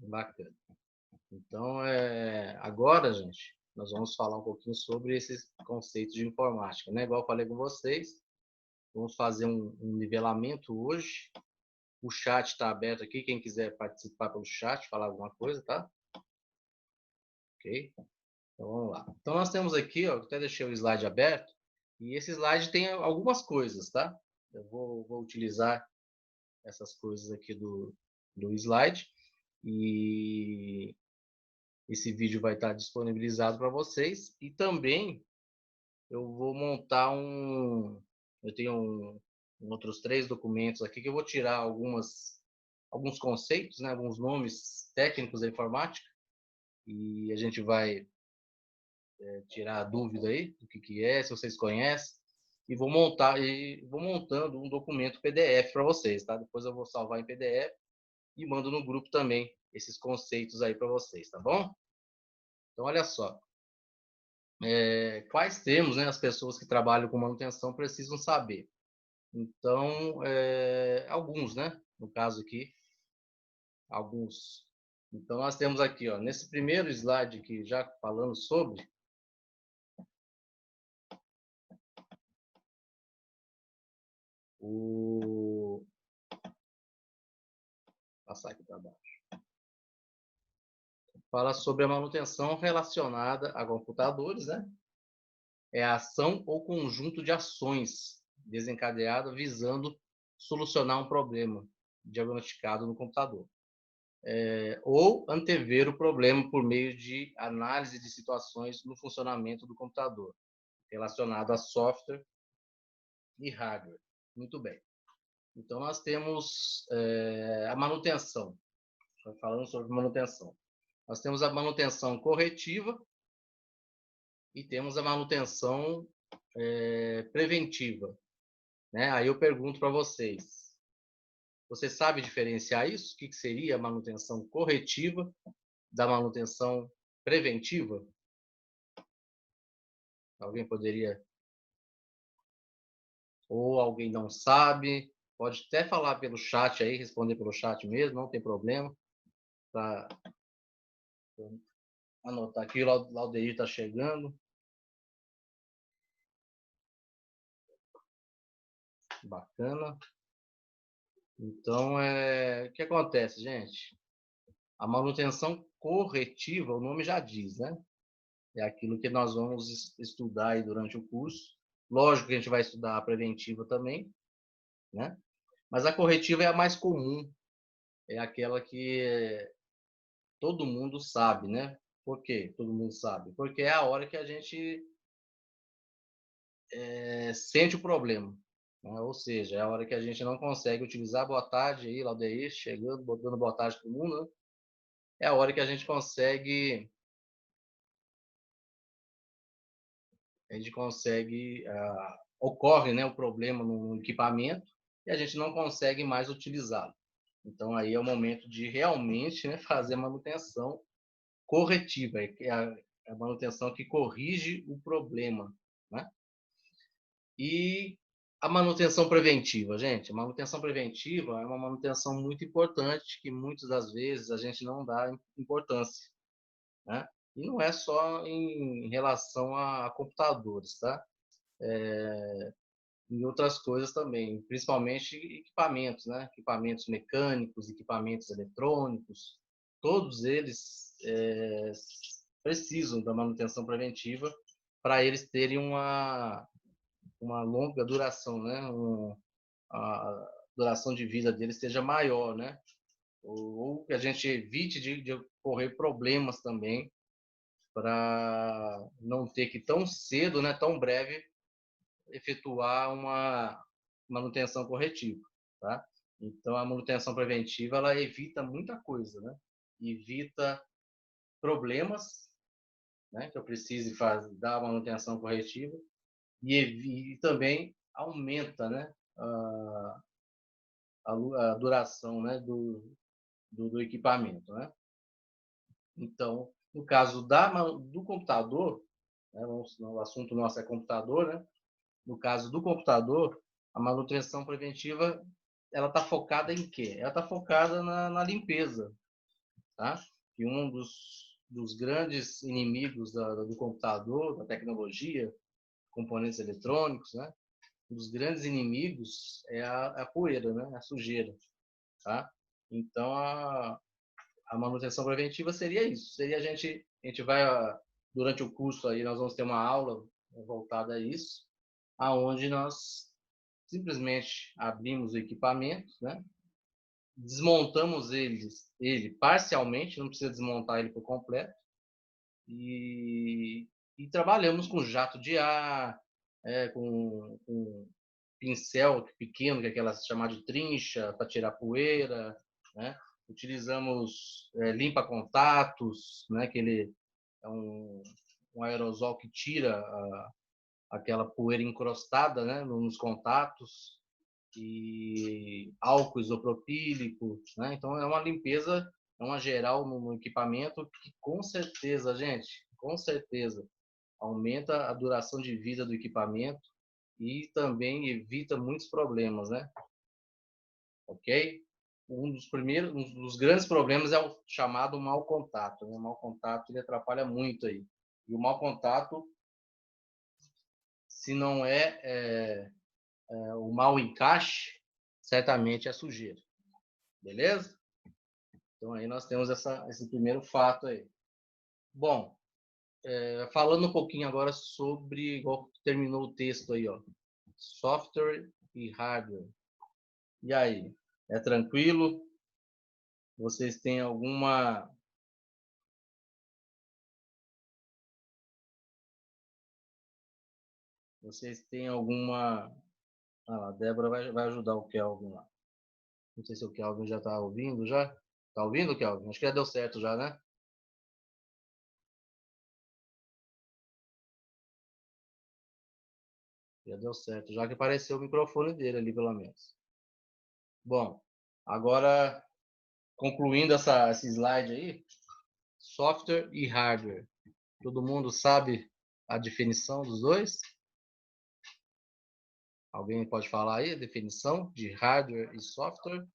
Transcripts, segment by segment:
Bacana. Então, agora, gente, nós vamos falar um pouquinho sobre esses conceitos de informática, né? Igual eu falei com vocês, vamos fazer um nivelamento hoje. O chat está aberto aqui, quem quiser participar pelo chat, falar alguma coisa, tá? Ok? Então, vamos lá. Então, nós temos aqui, ó, até deixei o slide aberto, e esse slide tem algumas coisas, tá? Eu vou utilizar essas coisas aqui do slide, e esse vídeo vai estar disponibilizado para vocês, e também eu vou montar eu tenho outros 3 documentos aqui que eu vou tirar alguns conceitos, né, alguns nomes técnicos da informática, e a gente vai tirar a dúvida aí do que é, se vocês conhecem, e vou montando um documento PDF para vocês, tá? Depois eu vou salvar em PDF e mando no grupo também esses conceitos aí para vocês, tá bom? Então, olha só. Quais termos, né, as pessoas que trabalham com manutenção precisam saber? Então, alguns, né? No caso aqui, alguns. Então, nós temos aqui, ó, nesse primeiro slide aqui, já falando sobre o... Vou passar aqui para baixo. Fala sobre a manutenção relacionada a computadores, né? É a ação ou conjunto de ações desencadeada visando solucionar um problema diagnosticado no computador. Ou antever o problema por meio de análise de situações no funcionamento do computador, relacionado a software e hardware. Muito bem. Então, nós temos a manutenção. Falando sobre manutenção. Nós temos a manutenção corretiva e temos a manutenção preventiva. Né? Aí eu pergunto para vocês, você sabe diferenciar isso? O que seria a manutenção corretiva da manutenção preventiva? Alguém poderia... Ou alguém não sabe? Pode até falar pelo chat aí, responder pelo chat mesmo, não tem problema. Para anotar aqui, o Laudeir está chegando. Bacana. Então, o que acontece, gente? A manutenção corretiva, o nome já diz, né? É aquilo que nós vamos estudar aí durante o curso. Lógico que a gente vai estudar a preventiva também, né? Mas a corretiva é a mais comum, é aquela que todo mundo sabe, né? Por quê? Todo mundo sabe. Porque é a hora que a gente sente o problema, né? Ou seja, é a hora que a gente não consegue utilizar. Boa tarde aí, Laudeir, chegando, dando boa tarde para todo mundo, né? É a hora que a gente consegue ocorre, né, o problema no equipamento e a gente não consegue mais utilizá-lo. Então aí é o momento de realmente, né, fazer a manutenção corretiva, é a manutenção que corrige o problema, né? E a manutenção preventiva, gente, a manutenção preventiva é uma manutenção muito importante que muitas das vezes a gente não dá importância, né? E não é só em relação a computadores, tá? Em outras coisas também, principalmente equipamentos, né? Equipamentos mecânicos, equipamentos eletrônicos, todos eles precisam da manutenção preventiva para eles terem uma longa duração, né? A duração de vida deles seja maior, né? Ou que a gente evite de ocorrer problemas também para não ter que tão cedo, né? Tão breve efetuar uma manutenção corretiva, tá? Então, a manutenção preventiva, ela evita muita coisa, né? Evita problemas, né? Que eu precise dar a manutenção corretiva e também aumenta, né? A duração, né? Do equipamento, né? Então, no caso do computador, né? O assunto nosso é computador, né? No caso do computador, a manutenção preventiva ela está focada em quê? Ela está focada na limpeza, tá? Que um dos grandes inimigos do computador, da tecnologia, componentes eletrônicos, né? Um dos grandes inimigos é a poeira, né? A sujeira, tá? Então, a manutenção preventiva seria isso. Seria a gente vai, durante o curso aí, nós vamos ter uma aula voltada a isso, aonde nós simplesmente abrimos o equipamento, né? Desmontamos ele parcialmente, não precisa desmontar ele por completo, e, e trabalhamos com jato de ar, com pincel pequeno, que é aquela chamada de trincha, para tirar poeira, né? Utilizamos limpa-contatos, né? Que ele é um aerosol que tira aquela poeira encrostada, né? Nos contatos, e álcool isopropílico, né? Então é uma limpeza, é uma geral no equipamento que com certeza, gente, com certeza aumenta a duração de vida do equipamento e também evita muitos problemas, né? Ok? Um dos grandes problemas é o chamado mau contato, né? O mau contato ele atrapalha muito aí. E o mau contato, se não o mau encaixe, certamente é sujeira. Beleza? Então aí nós temos esse primeiro fato aí. Bom, falando um pouquinho agora sobre, igual terminou o texto aí, ó, software e hardware. E aí, é tranquilo? Vocês têm alguma... Vocês têm alguma... Ah, a Débora vai ajudar o Kelvin lá. Não sei se o Kelvin já está ouvindo já. Tá ouvindo, Kelvin? Acho que já deu certo já, né? Já deu certo, já que apareceu o microfone dele ali, pelo menos. Bom, agora, concluindo esse slide aí, software e hardware. Todo mundo sabe a definição dos dois? Alguém pode falar aí a definição de hardware e software?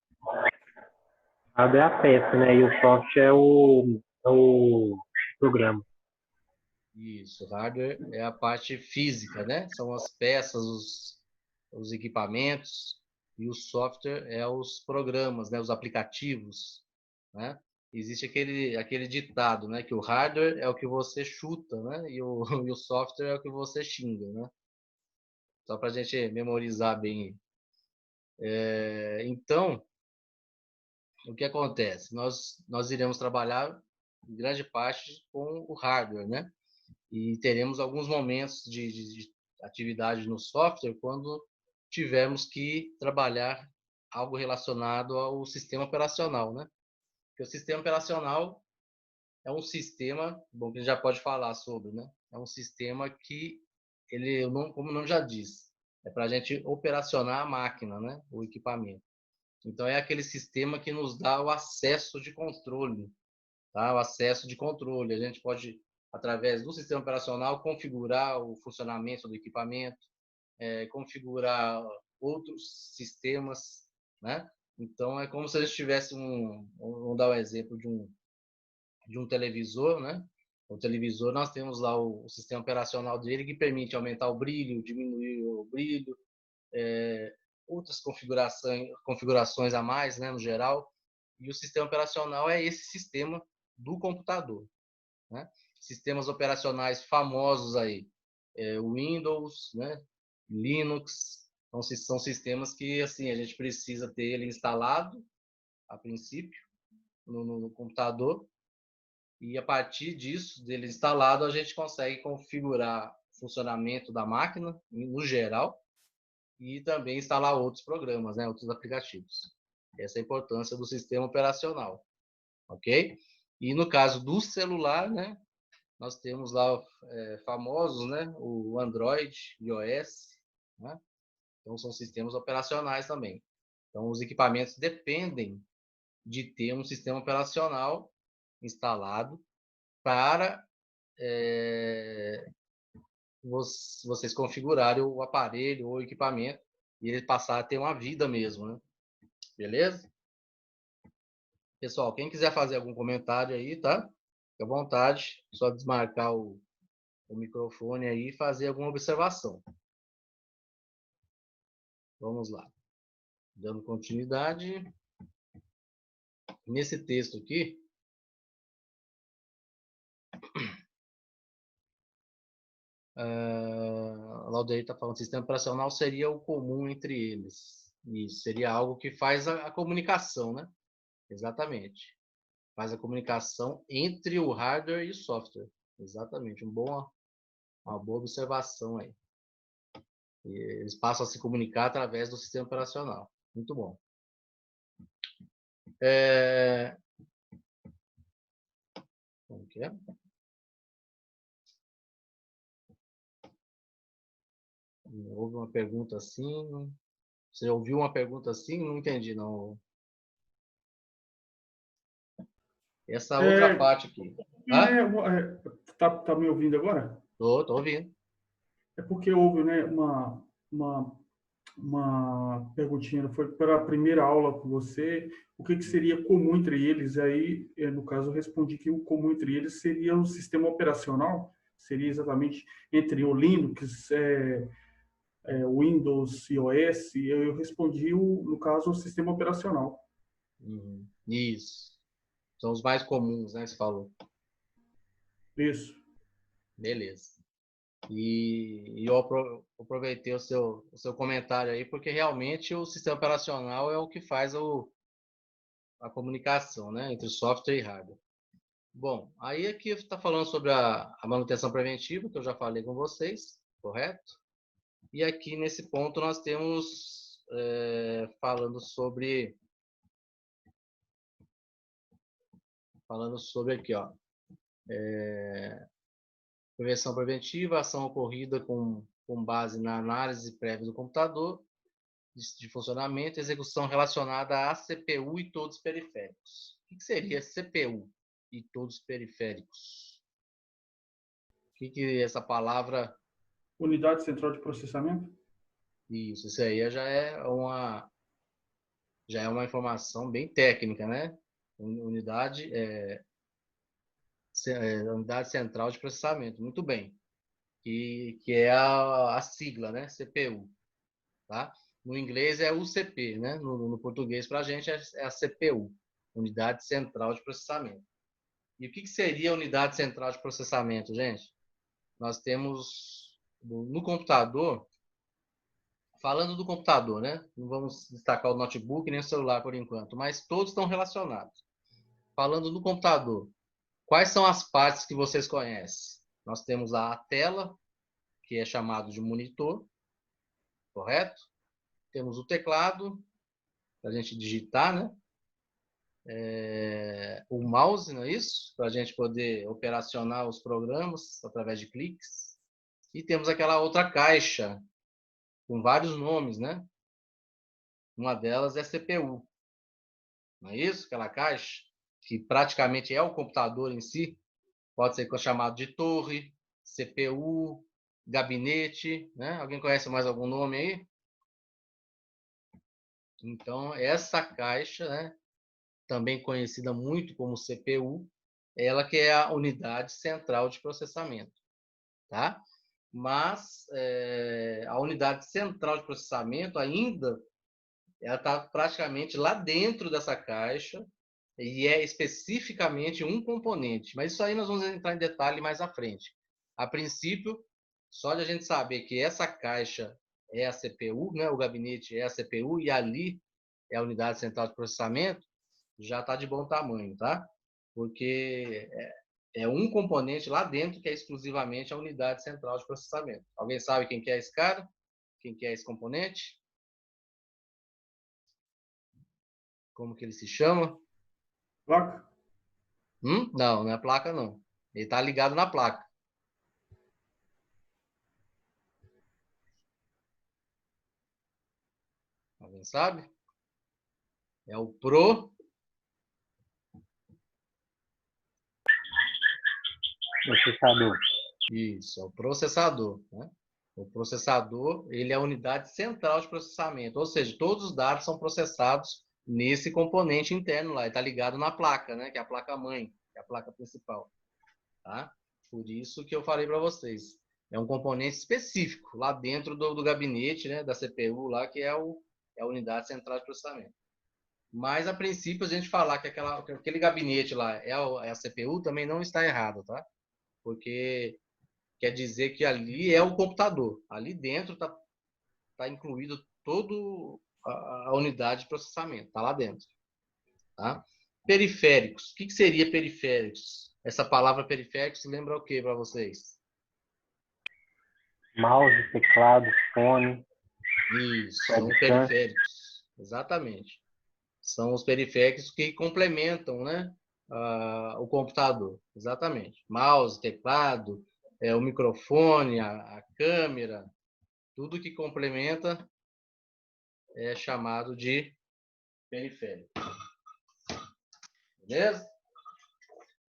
Hardware é a peça, né? E o software é o programa. Isso, hardware é a parte física, né? São as peças, os equipamentos, e o software é os programas, né? Os aplicativos, né? Existe aquele ditado, né? Que o hardware é o que você chuta, né? E o, e o software é o que você xinga, né? Só para a gente memorizar bem. Então, o que acontece? Nós iremos trabalhar em grande parte com o hardware, né? E teremos alguns momentos de atividade no software quando tivermos que trabalhar algo relacionado ao sistema operacional, né? Porque o sistema operacional é um sistema, bom, que a gente já pode falar sobre, né? É um sistema que ele, como o nome já diz, é para a gente operacionar a máquina, né? O equipamento. Então é aquele sistema que nos dá o acesso de controle, tá? O acesso de controle. A gente pode, através do sistema operacional, configurar o funcionamento do equipamento, configurar outros sistemas, né? Então, é como se a gente tivesse vamos dar um exemplo de um televisor, né? O televisor, nós temos lá o sistema operacional dele que permite aumentar o brilho, diminuir o brilho, outras configurações a mais, né, no geral. E o sistema operacional é esse sistema do computador, né? Sistemas operacionais famosos aí, o Windows, né, Linux, então, são sistemas que assim a gente precisa ter ele instalado a princípio no computador, e a partir disso, dele instalado, a gente consegue configurar o funcionamento da máquina no geral e também instalar outros programas, né, outros aplicativos. Essa é a importância do sistema operacional, ok? E no caso do celular, né, nós temos lá famosos, né, o Android, iOS, né? Então são sistemas operacionais também. Então os equipamentos dependem de ter um sistema operacional instalado para vocês configurarem o aparelho ou o equipamento e ele passar a ter uma vida mesmo, né? Beleza? Pessoal, quem quiser fazer algum comentário aí, tá? Fique à vontade, só desmarcar o microfone aí e fazer alguma observação. Vamos lá. Dando continuidade. Nesse texto aqui, a Laudeir está falando que o sistema operacional seria o comum entre eles. Isso, seria algo que faz a comunicação, né? Exatamente. Faz a comunicação entre o hardware e o software. Exatamente. Uma boa observação aí. E eles passam a se comunicar através do sistema operacional. Muito bom. Como que é? Houve uma pergunta assim. Você ouviu uma pergunta assim? Não entendi, não. Essa outra parte aqui. Hã? Tá me ouvindo agora? Tô ouvindo. É porque houve, né, uma perguntinha, foi para a primeira aula com você, o que seria comum entre eles? Aí, no caso, eu respondi que o comum entre eles seria o sistema operacional, seria exatamente entre o Linux, Windows e OS, e eu respondi, no caso, o sistema operacional. Isso. São os mais comuns, né? Você falou. Isso. Beleza. E eu aproveitei o seu comentário aí, porque realmente o sistema operacional é o que faz a comunicação, né? Entre software e hardware. Bom, aí aqui está falando sobre a manutenção preventiva, que eu já falei com vocês, correto? E aqui nesse ponto nós temos falando sobre aqui, ó, prevenção preventiva, ação ocorrida com base na análise prévia do computador, de funcionamento, execução relacionada à CPU e todos os periféricos. O que seria CPU e todos os periféricos? O que essa palavra... Unidade Central de Processamento? Isso aí já é uma informação bem técnica, né? Unidade Central de Processamento, muito bem. Que é a sigla, né? CPU, tá? No inglês é UCP, né? No português, para a gente, é a CPU, Unidade Central de Processamento. E o que seria a Unidade Central de Processamento, gente? Nós temos no computador, falando do computador, né? Não vamos destacar o notebook nem o celular por enquanto, mas todos estão relacionados. Falando do computador, quais são as partes que vocês conhecem? Nós temos a tela, que é chamado de monitor, correto? Temos o teclado, para a gente digitar, né? O mouse, não é isso? Para a gente poder operacionar os programas através de cliques. E temos aquela outra caixa, com vários nomes, né? Uma delas é CPU. Não é isso? Aquela caixa, que praticamente é o computador em si. Pode ser chamado de torre, CPU, gabinete, né? Alguém conhece mais algum nome aí? Então, essa caixa, né, também conhecida muito como CPU, ela que é a unidade central de processamento, tá? Mas a unidade central de processamento ainda ela está praticamente lá dentro dessa caixa e é especificamente um componente. Mas isso aí nós vamos entrar em detalhe mais à frente. A princípio, só de a gente saber que essa caixa é a CPU, né? O gabinete é a CPU e ali é a unidade central de processamento, já está de bom tamanho, tá? Porque é um componente lá dentro que é exclusivamente a unidade central de processamento. Alguém sabe quem que é esse cara? Quem que é esse componente? Como que ele se chama? Placa? Não, não é placa, não. Ele está ligado na placa. Alguém sabe? É o Processador. Isso, é o processador, né? O processador, ele é a unidade central de processamento, ou seja, todos os dados são processados nesse componente interno lá. Ele está ligado na placa, né? Que é a placa-mãe, que é a placa principal. Tá? Por isso que eu falei para vocês. É um componente específico lá dentro do gabinete, né? Da CPU lá, que é a unidade central de processamento. Mas, a princípio, a gente falar que aquele gabinete lá é a CPU também não está errado, tá? Porque quer dizer que ali é o computador. Ali dentro está incluído todo a unidade de processamento. Está lá dentro. Tá? Periféricos. O que seria periféricos? Essa palavra periféricos lembra o que para vocês? Mouse, teclado, fone. Isso, são periféricos. Exatamente. São os periféricos que complementam, né, o computador. Exatamente. Mouse, teclado, o microfone, a câmera, tudo que complementa é chamado de periférico. Beleza?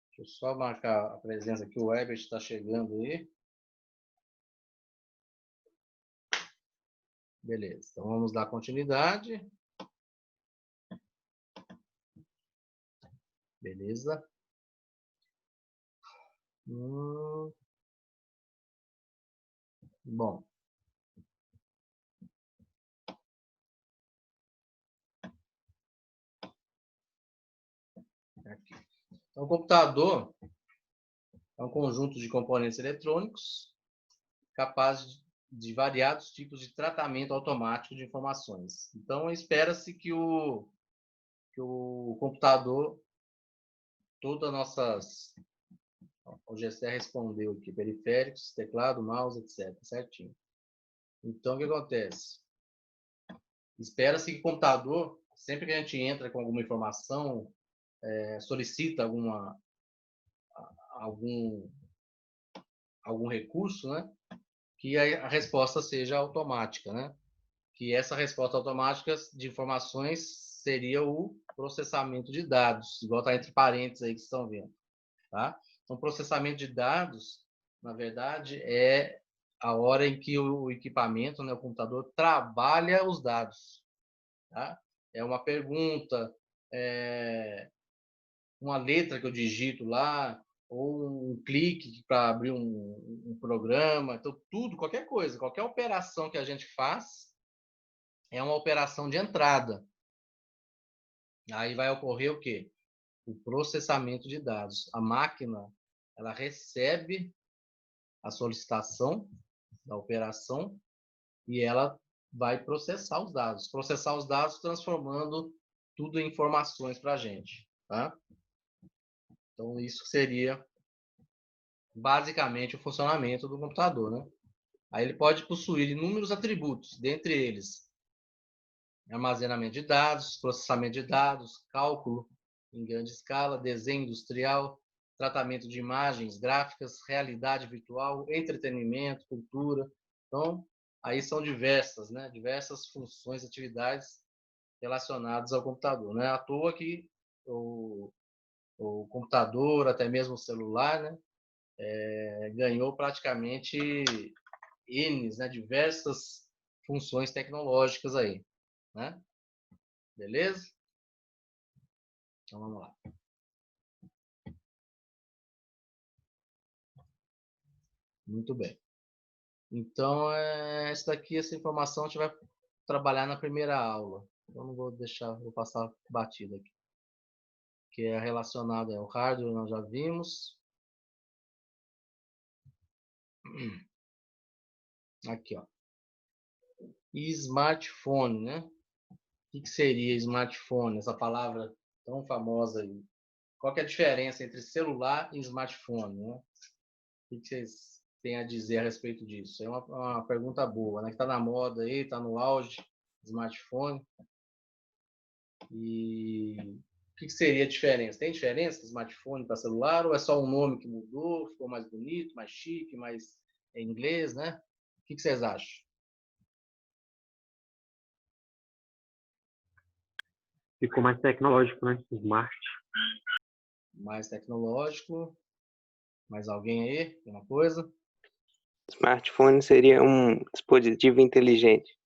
Deixa eu só marcar a presença aqui. O Herbert está chegando aí. Beleza. Então, vamos dar continuidade. Beleza. Bom. Aqui. Então, o computador é um conjunto de componentes eletrônicos capazes de variados tipos de tratamento automático de informações. Então, espera-se que o computador, todas as nossas... O Gessé respondeu aqui, periféricos, teclado, mouse, etc. Certinho. Então, o que acontece? Espera-se que o computador, sempre que a gente entra com alguma informação, solicita algum recurso, né? Que a resposta seja automática, né? Que essa resposta automática de informações seria o processamento de dados, igual está entre parênteses aí que estão vendo, tá? Então, processamento de dados, na verdade, é a hora em que o equipamento, né, o computador, trabalha os dados, tá? É uma pergunta, uma letra que eu digito lá, ou um clique para abrir um programa. Então, tudo, qualquer coisa, qualquer operação que a gente faz é uma operação de entrada. Aí vai ocorrer o quê? O processamento de dados. A máquina, ela recebe a solicitação da operação e ela vai processar os dados. Processar os dados transformando tudo em informações para a gente, tá? Então, isso seria basicamente o funcionamento do computador, né? Aí ele pode possuir inúmeros atributos, dentre eles armazenamento de dados, processamento de dados, cálculo em grande escala, desenho industrial, tratamento de imagens, gráficas, realidade virtual, entretenimento, cultura. Então, aí são diversas, né? Diversas funções, atividades relacionadas ao computador. Não é à toa que o computador, até mesmo o celular, né? Ganhou praticamente né? Diversas funções tecnológicas aí, né? Beleza? Então, vamos lá. Muito bem. Então, essa informação a gente vai trabalhar na primeira aula. Eu não vou deixar, vou passar batida aqui. Que é relacionado ao hardware, nós já vimos. Aqui, ó. E smartphone, né? O que seria smartphone? Essa palavra tão famosa aí. Qual que é a diferença entre celular e smartphone, né? O que vocês têm a dizer a respeito disso? É uma pergunta boa, né? Que está na moda aí, está no auge, smartphone. E o que seria a diferença? Tem diferença de smartphone para celular ou é só um nome que mudou, ficou mais bonito, mais chique, mais em inglês, né? O que vocês acham? Ficou mais tecnológico, né? Smart. Mais tecnológico. Mais alguém aí? Tem uma coisa? Smartphone seria um dispositivo inteligente.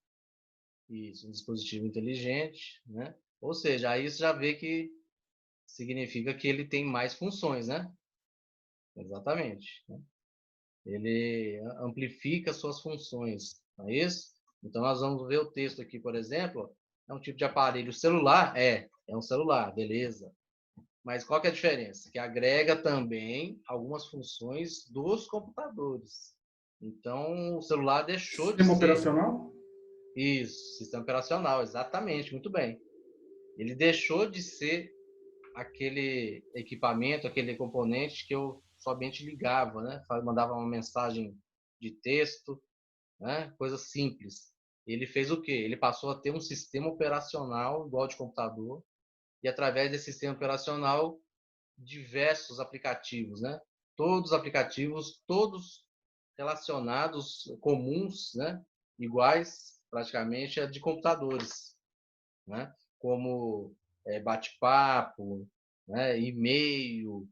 Isso, um dispositivo inteligente, né? Ou seja, aí você já vê que significa que ele tem mais funções, né? Exatamente. Ele amplifica suas funções, não é isso? Então, nós vamos ver o texto aqui, por exemplo, é um tipo de aparelho celular? É um celular, beleza. Mas qual que é a diferença? Que agrega também algumas funções dos computadores. Então, o celular deixou de Sistema ser... operacional? Isso, sistema operacional, exatamente, muito bem. Ele deixou de ser aquele equipamento, aquele componente que eu somente ligava, né? Mandava uma mensagem de texto, né? Coisa simples. Ele fez o quê? Ele passou a ter um sistema operacional igual de computador e através desse sistema operacional diversos aplicativos, né? Todos os aplicativos, todos relacionados, comuns, né? Iguais praticamente a de computadores, né? Como bate-papo, né? E-mail,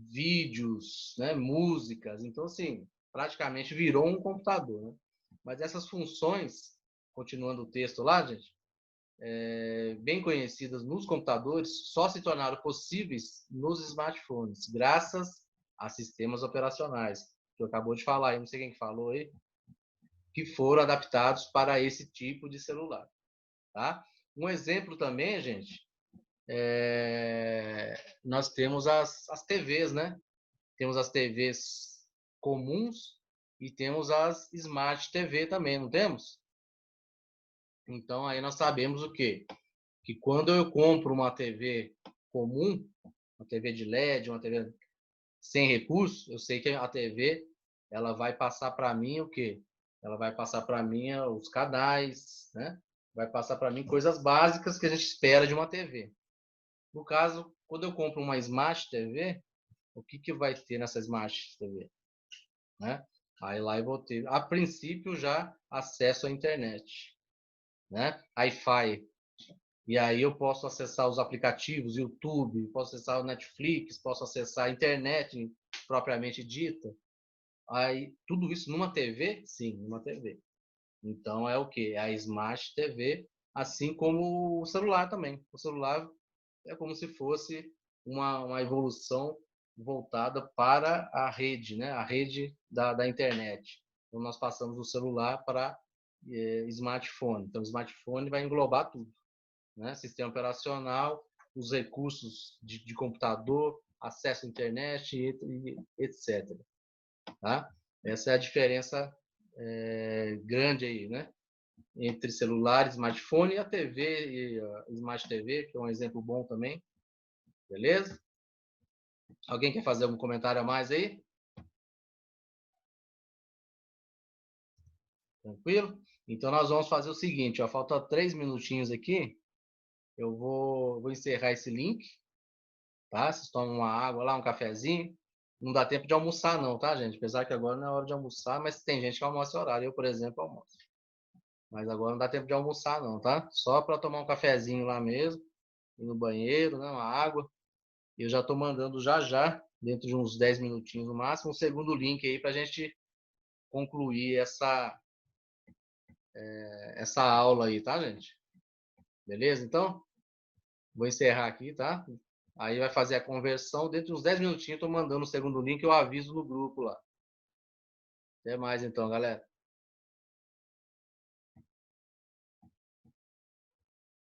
vídeos, né? Músicas. Então, assim, praticamente virou um computador, né? Mas essas funções, continuando o texto lá, gente, bem conhecidas nos computadores, só se tornaram possíveis nos smartphones, graças a sistemas operacionais, que eu acabou de falar aí, não sei quem falou aí, que foram adaptados para esse tipo de celular. Tá? Um exemplo também, gente, nós temos as TVs, né? Temos as TVs comuns e temos as Smart TV também, não temos? Então, aí nós sabemos o quê? Que quando eu compro uma TV comum, uma TV de LED, uma TV sem recurso, eu sei que a TV ela vai passar para mim o quê? Ela vai passar para mim os canais, né? Vai passar para mim coisas básicas que a gente espera de uma TV. No caso, quando eu compro uma Smart TV, o que vai ter nessa Smart TV? Né? Aí lá eu vou ter, a princípio, já acesso à internet, né? Wi-Fi. E aí eu posso acessar os aplicativos, YouTube, posso acessar o Netflix, posso acessar a internet propriamente dita. Aí, tudo isso numa TV? Sim, numa TV. Então é o quê? É a Smart TV, assim como o celular também. O celular é como se fosse uma evolução voltada para a rede, né? A rede da internet. Então nós passamos do celular para smartphone. Então o smartphone vai englobar tudo, né? Sistema operacional, os recursos de computador, acesso à internet, e etc. Tá? Essa é a diferença grande aí, né? Entre celular, smartphone e a TV, e a Smart TV, que é um exemplo bom também. Beleza? Alguém quer fazer algum comentário a mais aí? Tranquilo? Então nós vamos fazer o seguinte, ó, falta 3 minutinhos aqui. Eu vou encerrar esse link, tá? Vocês tomam uma água lá, um cafezinho. Não dá tempo de almoçar não, tá, gente? Apesar que agora não é hora de almoçar, mas tem gente que almoça horário. Eu, por exemplo, almoço. Mas agora não dá tempo de almoçar não, tá? Só para tomar um cafezinho lá mesmo, ir no banheiro, né? Uma água. E eu já estou mandando já, dentro de uns 10 minutinhos no máximo, um segundo link aí para a gente concluir essa aula aí, tá, gente? Beleza, então? Vou encerrar aqui, tá? Aí vai fazer a conversão. Dentro de uns 10 minutinhos, estou mandando o segundo link, eu aviso no grupo lá. Até mais então, galera.